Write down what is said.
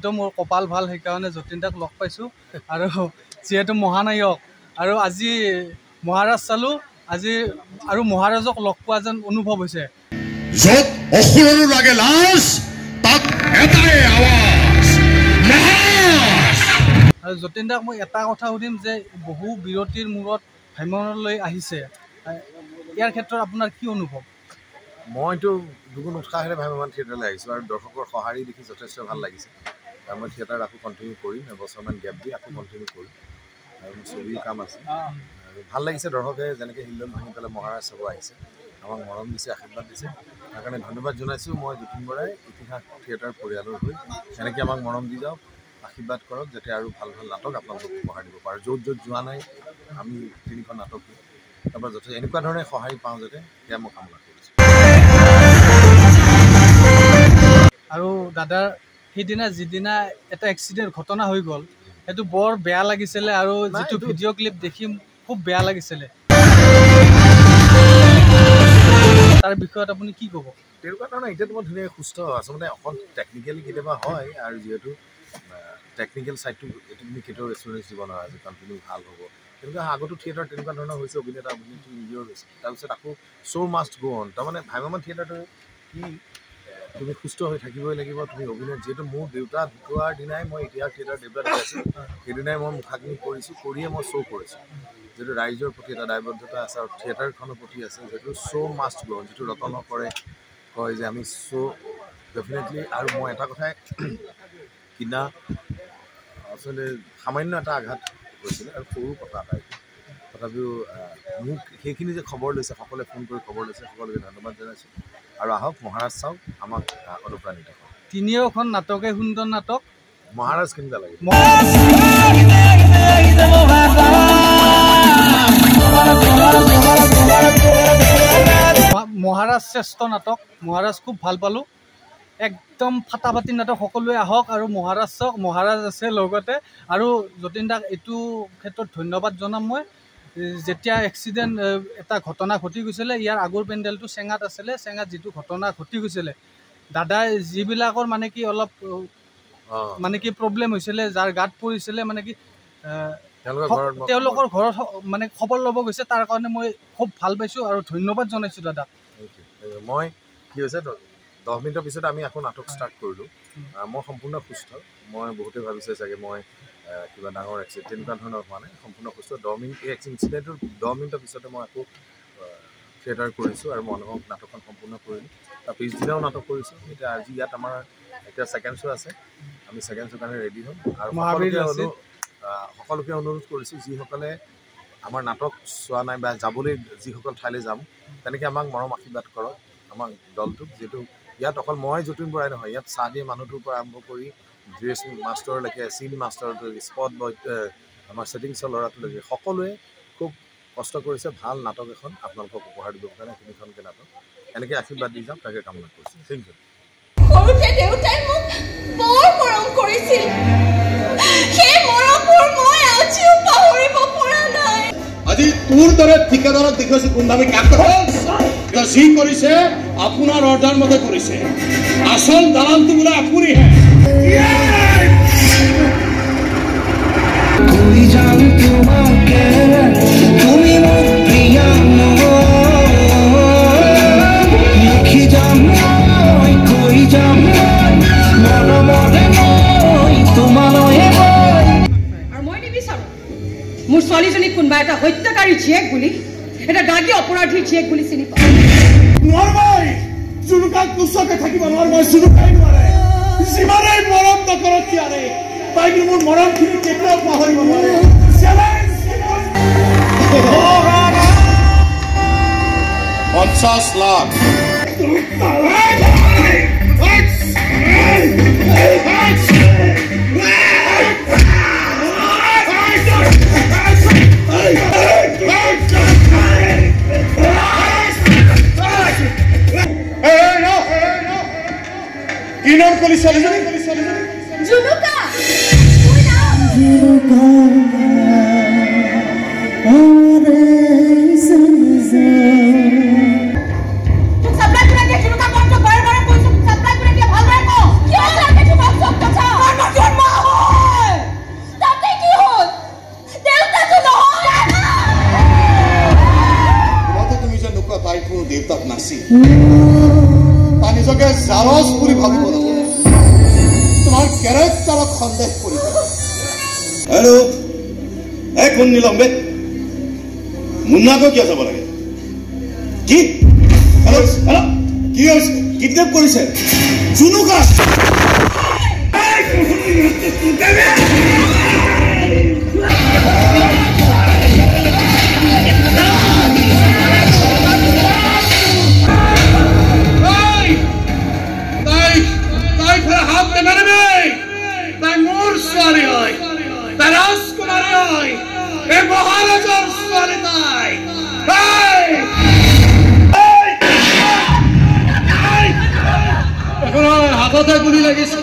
হয়তো মোৰ কপাল ভাল সেইকাৰণে যতীন দাক লগ পাইছোঁ আৰু যিহেতু মহানায়ক আৰু আজি মহাৰাজ চালোঁ আজি আৰু মহাৰাজক লগ পোৱা যেন অনুভৱ হৈছে য'ত অসুৰৰো লাগে লাজ তাত এটাই আৱাজ আৰু যতীন দাক মই এটা কথা সুধিম যে বহু বিৰতিৰ মূৰত ভ্ৰমণলৈ আহিছে ইয়াৰ ক্ষেত্ৰত আপোনাৰ কি অনুভৱ মইতো দুগুণ উৎসাহেৰে ভ্ৰাম্যমান থিয়েটাৰলৈ আহিছোঁ আৰু দৰ্শকৰ সঁহাৰি দেখি যথেষ্ট ভাল লাগিছে আৰু মই থিয়েটাৰ আকৌ কণ্টিনিউ কৰিম এবছৰমান গেপ দি আকৌ কণ্টিনিউ কৰিম আৰু ছবিৰ কাম আছে আৰু ভাল লাগিছে দৰ্শকে যেনেকৈ হিল্লন ভাঙি পেলাই মহাৰাজ চাব আহিছে আমাক মৰম দিছে আশীৰ্বাদ দিছে তাৰ কাৰণে ধন্যবাদ জনাইছোঁ মই যতীন বৰাই ইতিহাস থিয়েটাৰ পৰিয়ালৰ হৈ এনেকৈ আমাক মৰম দি যাওক আশীৰ্বাদ কৰক যাতে আৰু ভাল ভাল নাটক আপোনালোকক উপহাৰ দিব পাৰোঁ য'ত য'ত যোৱা নাই আমি 3খন নাটক তাৰপৰা যথেষ্ট এনেকুৱা ধৰণে সঁহাৰি পাওঁ যাতে সেয়া মই কামনা কৰিছোঁ আৰু দাদাৰ সেইদিনা যিদিনা এটা এক্সিডেণ্ট ঘটনা হৈ গ'ল সেইটো বৰ বেয়া লাগিছিলে আৰু যিটো ভিডিঅ' ক্লিপ দেখি খুব বেয়া লাগিছিলে তাৰ বিষয়ত আপুনি কি ক'ব তেনেকুৱা ধৰণৰ এতিয়াতো মই ধুনীয়াকৈ সুস্থ আচলতে অকল টেকনিকেলি কেতিয়াবা হয় আৰু যিহেতু টেকনিকেল ছাইডটো এইটো তুমি কেতিয়াও ৰেষ্টুৰেঞ্চ দিব নোৱাৰা যে কণ্টিনিউ ভাল হ'ব তেনেকুৱা আগতো থিয়েটাৰ তেনেকুৱা ধৰণৰ হৈছে অভিনেতা অভিনেত্ৰী নিজৰ হৈছে তাৰপিছত আকৌ শ্ব' মাষ্ট গ' অন তাৰমানে ভ্ৰাম্যমান থিয়েটাৰটো কি তুমি সুস্থ হৈ থাকিবই লাগিব তুমি অভিনয় যিহেতু মোৰ দেউতা ঢুকোৱাৰ দিনাই মই ইতিহাস থিয়েটাৰ দেউতা দেখাইছোঁ সেইদিনাই মই মুখাগ্নি কৰিছোঁ কৰিয়ে মই শ্ব' কৰিছোঁ যিটো ৰাইজৰ প্ৰতি এটা দায়বদ্ধতা আছে আৰু থিয়েটাৰখনৰ প্ৰতি আছে যিটো শ্ব' মাষ্ট গ' অন যিটো ৰতন কৰে কয় যে আমি শ্ব' ডেফিনেটলি আৰু মই এটা কথাই কিনা আচলতে সামান্য এটা আঘাত হৈছিলে আৰু সৰু কথা এটা তথাপিও মোক সেইখিনি যে খবৰ লৈছে সকলোৱে ফোন কৰি খবৰ লৈছে সকলোকে ধন্যবাদ জনাইছোঁ আৰু আহক মহাৰাজ চাওক আমাক অনুপ্ৰাণিত কৰক তিনিওখন নাটকে সুন্দৰ নাটক মহাৰাজ কেনেকুৱা লাগে মহাৰাজ শ্ৰেষ্ঠ নাটক মহাৰাজ খুব ভাল পালোঁ একদম ফাটাফাটি নাটক সকলোৱে আহক আৰু মহাৰাজ চাওক মহাৰাজ আছে লগতে আৰু যতীন দাক এইটো ক্ষেত্ৰত ধন্যবাদ জনাম মই যেতিয়া এক্সিডেণ্ট এটা ঘটনা ঘটি গৈছিলে ইয়াৰ আগৰ পেণ্ডেলটো চেঙাত আছিলে চেঙাত যিটো ঘটনা ঘটি গৈছিলে দাদাই যিবিলাকৰ মানে কি অলপ মানে কি প্ৰব্লেম হৈছিলে যাৰ গাত পৰিছিলে মানে কি তেওঁলোকৰ ঘৰত মানে খবৰ ল'ব গৈছে তাৰ কাৰণে মই খুব ভাল পাইছোঁ আৰু ধন্যবাদ জনাইছোঁ দাদাক মই কি হৈছে 10 মিনিটৰ পিছত আমি আকৌ নাটক ষ্টাৰ্ট কৰিলোঁ মই সম্পূৰ্ণ সুস্থ মই বহুতে ভাবিছে চাগে মই কিবা ডাঙৰ এক্সিডেণ্ট তেনেকুৱা ধৰণৰ হোৱা নাই সম্পূৰ্ণ সুস্থ 10 মিনিট এই ইনচিডেণ্টৰ 10 মিনিটৰ পিছতে মই আকৌ থিয়েটাৰ কৰিছোঁ আৰু মানুহক নাটকখন সম্পূৰ্ণ কৰিলোঁ তাৰ পিছদিনাও নাটক কৰিছোঁ এতিয়া আজি ইয়াত আমাৰ এতিয়া ছেকেণ্ড শ্ব' আছে আমি ছেকেণ্ড শ্ব' কাৰণে ৰেডি হ'ম আৰু সকলোকে অনুৰোধ কৰিছোঁ যিসকলে আমাৰ নাটক চোৱা নাই বা যাবলৈ যিসকল ঠাইলৈ যাম তেনেকৈ আমাক মৰম আশীৰ্বাদ কৰক আমাক দলটোক যিহেতু ইয়াত অকল মই যতীন বৰাই নহয় ইয়াত চাহ দিয়ে মানুহটোৰ পৰা আৰম্ভ কৰি ড্ৰেছ মাষ্টৰলৈকে চিন মাষ্টৰলৈকে স্পট বয় আমাৰ ছেটিংছৰ ল'ৰাটোলৈকে সকলোৱে খুব কষ্ট কৰিছে ভাল নাটক এখন আপোনালোকক উপহাৰ দিবৰ কাৰণে তিনিখনকৈ নাটক এনেকৈ আশীৰ্বাদ দি যাম তাকে কামনা কৰিছোঁ থেংক ইউ সৰুতে দেউতাই মোক বৰ মৰম কৰিছিল সেই মৰমবোৰ মই আজিও পাহৰিব পৰা নাই আজি তোৰ দৰে ঠিকাদাৰক দেখিছোঁ কোনভাৱে কাম কৰে যি কৰিছে আপোনাৰ অৰ্ডাৰ মতে কৰিছে আসল দালালটো বোলে আপুনিহে মোৰ ছোৱালীজনীক কোনোবা এটা হত্যাকাৰী জীয়েক বুলি এটা দাগী অপৰাধীৰ জীয়েক বুলি চিনি পাওঁ নোৱাৰবাই জুনুকা কুচকে থাকিব নোৱাৰবাই জুনুকাই নোৱাৰে যিমানেই মৰম নকৰক কিয়াৰে তাইক মোৰ মৰমখিনি কেতিয়াও পাহৰিব নোৱাৰে 50 লাখ কি নাম কলি ছোৱালীজনী জুনুকা তাই কোনো দেউতাক নাছিল তাই নিজকে জাৰজ বুলি ভাবিব লাগে তোমাৰ কেৰেক্টাৰক সন্দেহ কৰিব হেল্ল' এই কোন নিলম্বে মুন্নাকো কিয় যাব লাগে কি হেল্ল' হেল্ল' কি হৈছে কিডনেপ কৰিছে জুনুকা হাততে গুলি লাগিছে